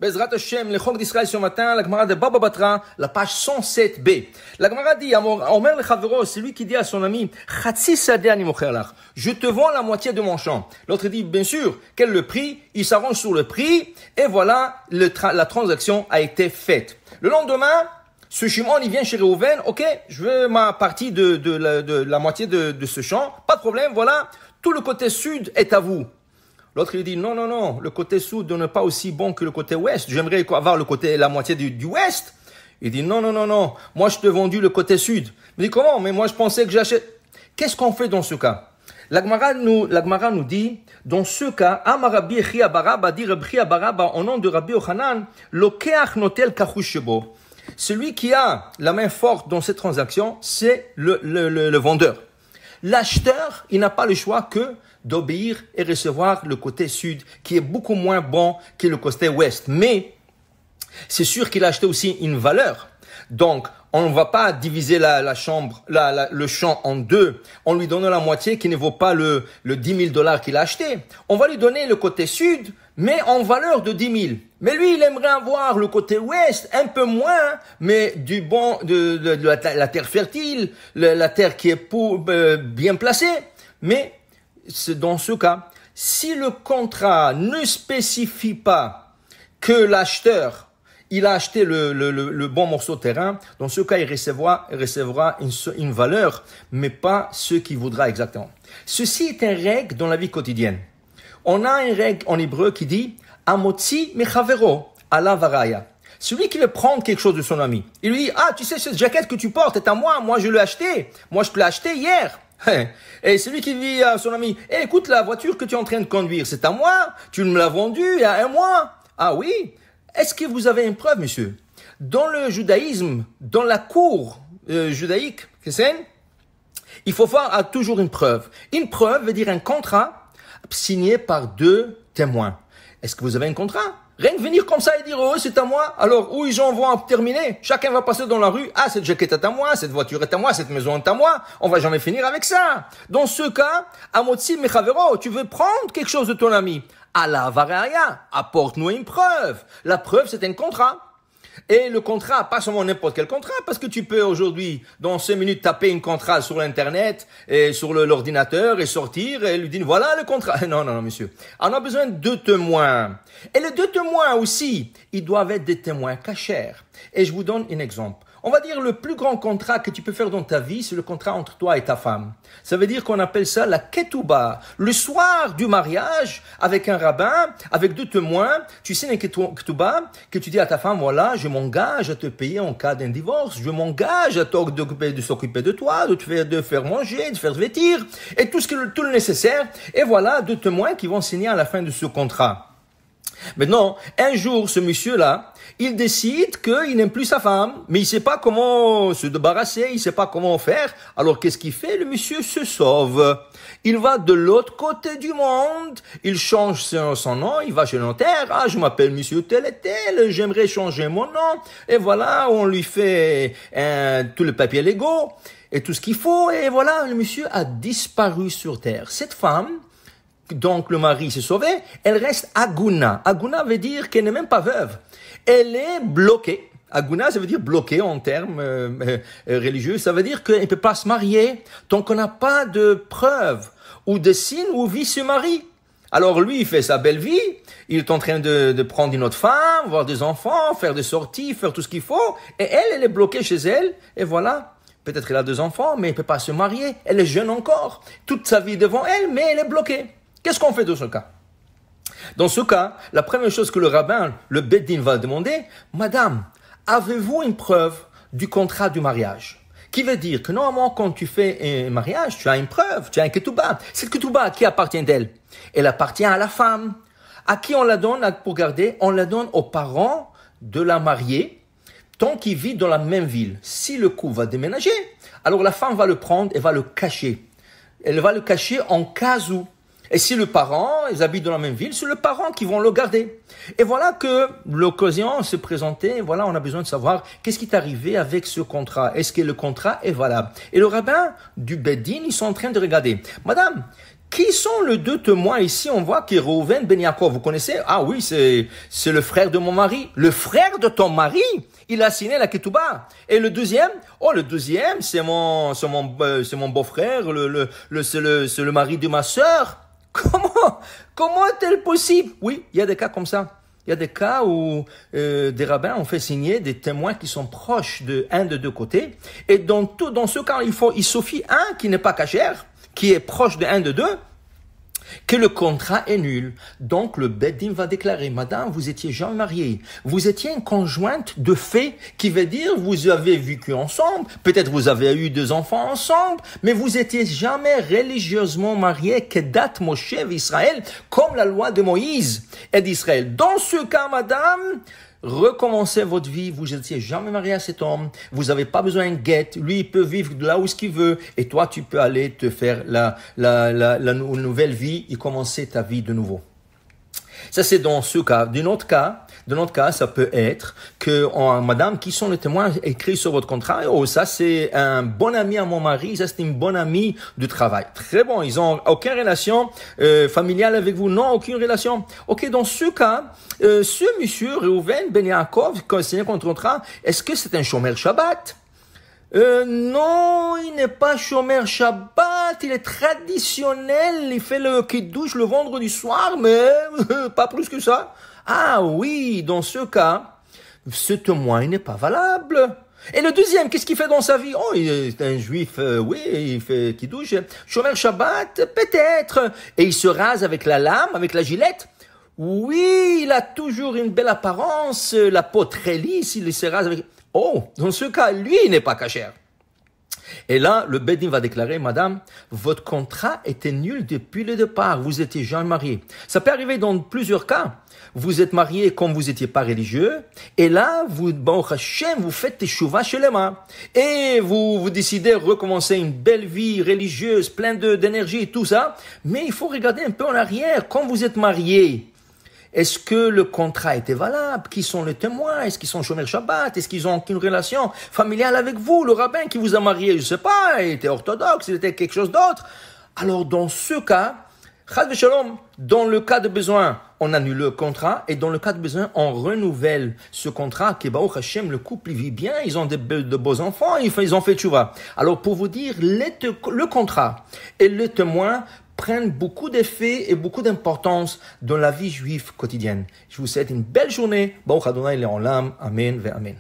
Bezrat Hashem, le Chok d'Israël ce matin, la Gemara de Baba Batra, la page 107b. La Gemara dit, Omer le Chavero, c'est lui qui dit à son ami, Chatsi Sadeh ani mocher lach, je te vends la moitié de mon champ. L'autre dit, bien sûr, quel est le prix? Il s'arrange sur le prix, et voilà, la transaction a été faite. Le lendemain, ce Shimon, il vient chez Reuven, ok, je veux ma partie de la moitié de ce champ, pas de problème, voilà, tout le côté sud est à vous. L'autre, il dit, non, non, non, le côté sud n'est pas aussi bon que le côté ouest. J'aimerais avoir la moitié du ouest. Il dit, non, non, non, non, moi je t'ai vendu le côté sud. Il dit, comment? Mais moi je pensais que j'achète. Qu'est-ce qu'on fait dans ce cas? La Gemara nous dit, dans ce cas, Amarabi Chia Baraba dit Rabbi Chia Baraba, au nom de Rabbi Yochanan, Lokeach notel kachush shebo. Celui qui a la main forte dans cette transaction, c'est le vendeur. L'acheteur, il n'a pas le choix que d'obéir et recevoir le côté sud, qui est beaucoup moins bon que le côté ouest. Mais, c'est sûr qu'il a acheté aussi une valeur. Donc, on ne va pas diviser le champ en deux. On lui donne la moitié qui ne vaut pas le 10 000 $ qu'il a acheté. On va lui donner le côté sud, mais en valeur de 10 000. Mais lui, il aimerait avoir le côté ouest, un peu moins, mais de la terre fertile, la terre qui est bien placée. Mais, c'est dans ce cas, si le contrat ne spécifie pas que l'acheteur, il a acheté le bon morceau de terrain, dans ce cas, il recevra une valeur, mais pas ce qu'il voudra exactement. Ceci est une règle dans la vie quotidienne. On a une règle en hébreu qui dit « Amotzi mechavero ala varaya ». Celui qui veut prendre quelque chose de son ami, il lui dit « Ah, tu sais, cette jaquette que tu portes est à moi, moi je l'ai acheté, moi je peux l'acheter hier ». Et celui qui dit à son ami, écoute, la voiture que tu es en train de conduire, c'est à moi, tu me l'as vendue il y a un mois. Ah oui? Est-ce que vous avez une preuve, monsieur? Dans le judaïsme, dans la cour judaïque, il faut voir toujours une preuve. Une preuve veut dire un contrat signé par deux témoins. Est-ce que vous avez un contrat? Rien que venir comme ça et dire, oh, c'est à moi. Alors, où ils vont terminer? Chacun va passer dans la rue. Ah, cette jaquette est à moi, cette voiture est à moi, cette maison est à moi. On va jamais finir avec ça. Dans ce cas, Amotzi mechavero, tu veux prendre quelque chose de ton ami. Ala varaya, apporte-nous une preuve. La preuve, c'est un contrat. Et le contrat, pas seulement n'importe quel contrat, parce que tu peux aujourd'hui, dans 5 minutes, taper un contrat sur l'internet et sur l'ordinateur et sortir et lui dire, voilà le contrat. Non, non, non, monsieur. On a besoin de 2 témoins. Et les 2 témoins aussi, ils doivent être des témoins cachers. Et je vous donne un exemple. On va dire le plus grand contrat que tu peux faire dans ta vie, c'est le contrat entre toi et ta femme. Ça veut dire qu'on appelle ça la ketouba. Le soir du mariage, avec un rabbin, avec 2 témoins, tu sais une ketouba que tu dis à ta femme, voilà, je m'engage à te payer en cas d'un divorce, je m'engage à de s'occuper de toi, de faire manger, de faire vêtir, et tout le nécessaire. Et voilà 2 témoins qui vont signer à la fin de ce contrat. Maintenant, un jour, ce monsieur-là, il décide qu'il n'aime plus sa femme, mais il ne sait pas comment se débarrasser, il ne sait pas comment faire. Alors, qu'est-ce qu'il fait? Le monsieur se sauve. Il va de l'autre côté du monde, il change son nom, il va chez le notaire. Ah, je m'appelle monsieur tel et tel, j'aimerais changer mon nom. Et voilà, on lui fait tous les papiers légaux et tout ce qu'il faut. Et voilà, le monsieur a disparu sur terre. Cette femme, donc le mari s'est sauvé, elle reste aguna. Aguna veut dire qu'elle n'est même pas veuve. Elle est bloquée. Aguna, ça veut dire bloquée en termes religieux. Ça veut dire qu'elle ne peut pas se marier tant qu'on n'a pas de preuve ou de signe où vit ce mari. Alors lui, il fait sa belle vie. Il est en train de prendre une autre femme, avoir des enfants, faire des sorties, faire tout ce qu'il faut. Et elle est bloquée chez elle. Et voilà. Peut-être qu'elle a 2 enfants, mais elle ne peut pas se marier. Elle est jeune encore. Toute sa vie devant elle, mais elle est bloquée. Qu'est-ce qu'on fait dans ce cas? Dans ce cas, la première chose que le rabbin, le Beddin va demander, Madame, avez-vous une preuve du contrat du mariage? Qui veut dire que normalement, quand tu fais un mariage, tu as une preuve, tu as un ketouba. Cette ketouba, à qui appartient-elle? Elle appartient à la femme. À qui on la donne pour garder? On la donne aux parents de la mariée, tant qu'ils vivent dans la même ville. Si le couple va déménager, alors la femme va le prendre et va le cacher. Elle va le cacher en cas où. Et si le parent, ils habitent dans la même ville, c'est le parent qui vont le garder. Et voilà que l'occasion s'est présentée, voilà, on a besoin de savoir qu'est-ce qui est arrivé avec ce contrat. Est-ce que le contrat est valable? Et le rabbin du Beddin, ils sont en train de regarder. Madame, Qui sont les deux témoins ici? On voit que Reuven ben Yaakov, vous connaissez? Ah oui, c'est le frère de mon mari. Le frère de ton mari, il a signé la ketouba. Et le deuxième? Oh, le deuxième, c'est mon beau-frère, c'est le mari de ma sœur. Comment est-il possible? Oui, il y a des cas comme ça. Il y a des cas où des rabbins ont fait signer des témoins qui sont proches de un de deux côtés. Et dans ce cas, il suffit un qui n'est pas cachère, qui est proche de un de deux, que le contrat est nul. Donc le Beddin va déclarer, madame, vous étiez jamais mariée, vous étiez une conjointe de fait, qui veut dire vous avez vécu ensemble, peut-être vous avez eu 2 enfants ensemble, mais vous étiez jamais religieusement mariée, que date Moshe Israël, comme la loi de Moïse et d'Israël. Dans ce cas, madame, recommencez votre vie, vous n'étiez jamais marié à cet homme, vous n'avez pas besoin de guette, lui il peut vivre là où il veut, et toi tu peux aller te faire la nouvelle vie et commencer ta vie de nouveau. Ça c'est dans ce cas. De notre cas, ça peut être que madame, qui sont les témoins écrits sur votre contrat? Oh, ça c'est un bon ami à mon mari, ça c'est une bonne amie de travail. Très bon, ils ont aucune relation familiale avec vous, non, aucune relation. Ok, dans ce cas, ce monsieur Reuven ben Yaakov, qui a signé contre contrat, est-ce que c'est un chômeur Shabbat? Non, il n'est pas chômeur Shabbat, il est traditionnel, il fait le kiddush le vendredi soir, mais pas plus que ça. Ah oui, dans ce cas, ce témoin n'est pas valable. Et le deuxième, qu'est-ce qu'il fait dans sa vie? Oh, il est un juif, oui, il fait kiddush. Chômeur Shabbat, peut-être. Et il se rase avec la lame, avec la gilette. Oui, il a toujours une belle apparence, la peau très lisse, il se rase avec... Oh, dans ce cas, lui, il n'est pas cachère. Et là, le Beddin va déclarer, madame, votre contrat était nul depuis le départ, vous étiez jamais marié. Ça peut arriver dans plusieurs cas. Vous êtes marié comme vous n'étiez pas religieux, et là, vous faites teshuva shelema. Et vous décidez de recommencer une belle vie religieuse, pleine d'énergie et tout ça. Mais il faut regarder un peu en arrière, quand vous êtes marié. Est-ce que le contrat était valable? Qui sont les témoins? Est-ce qu'ils sont chômeurs Shabbat? Est-ce qu'ils ont une relation familiale avec vous? Le rabbin qui vous a marié, je sais pas, il était orthodoxe, il était quelque chose d'autre. Alors, dans ce cas, Chas v'Shalom, dans le cas de besoin, on annule le contrat, et dans le cas de besoin, on renouvelle ce contrat, que Baruch Hashem, le couple vit bien, ils ont de beaux enfants, ils ont fait tchouva. Alors, pour vous dire, le contrat et le témoin prennent beaucoup d'effets et beaucoup d'importance dans la vie juive quotidienne. Je vous souhaite une belle journée. Baruch Adonai Le'olam. Amen ve Amen.